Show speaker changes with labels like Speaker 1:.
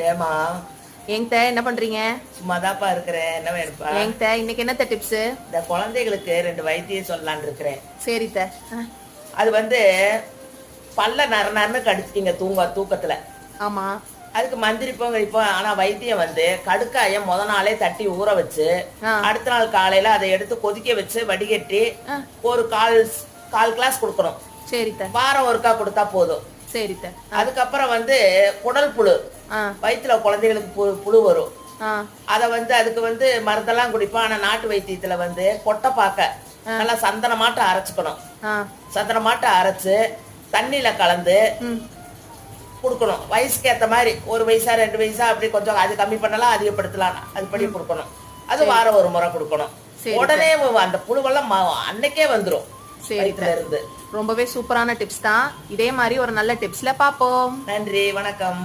Speaker 1: ஏமா?
Speaker 2: ஏங்க என்ன பண்றீங்க?
Speaker 1: சும்மாதாப்பா இருக்கிறேன். என்ன வேணுப்பா?
Speaker 2: ஏங்க இன்னைக்கு என்னத்த டிப்ஸ்?
Speaker 1: இந்த குழந்தைகளுக்கு 2 வைத்தியம் சொல்லலான்னு இருக்கிறேன்.
Speaker 2: சரித்த.
Speaker 1: அது பல்ல நர நரன்னு கடிச்சிட்டீங்க தூக்கத்துல.
Speaker 2: ஆமா.
Speaker 1: அதுக்கு மந்திரிப்போம் கழிப்போம். ஆனா வைத்தியம் கடுக்காய முத நாளே தட்டி ஊற வச்சு அடுத்த நாள் காலையில அதை எடுத்து கொதிக்க வச்சு வடிகட்டி ஒரு கால் கிளாஸ் கொடுக்கணும்.
Speaker 2: சரித்த.
Speaker 1: வாரம் ஒருக்கா கொடுத்தா போதும்.
Speaker 2: சரித்த.
Speaker 1: அதுக்கப்புறம் குடல் புழு, வயிற்றுல குழந்தைகளுக்கு புழு வரும். அத அதுக்கு மருந்தெல்லாம் குடிப்போம். ஆனா நாட்டு வைத்தியத்துல கொட்டைப்பாக்க நல்லா சந்தனமாட்டம் அரைச்சுக்கணும். சந்தனமாட்டம் அரைச்சு தண்ணியில கலந்து கொடுக்கணும். வயசுக்கு ஏத்த மாதிரி 1 வயசா 2 வயசா அப்படி கொஞ்சம் அது கம்மி பண்ணலாம், அதிகப்படுத்தலாம். அதுபடி கொடுக்கணும். அது வாரம் ஒரு முறை கொடுக்கணும். உடனே அந்த புழுவெல்லாம் அன்னைக்கே வந்துடும் வயிற்றுல இருந்து.
Speaker 2: ரொம்பவே சூப்பரான டிப்ஸ் தான். இதே மாதிரி ஒரு நல்ல டிப்ஸ்ல பாப்போம்.
Speaker 1: நன்றி, வணக்கம்.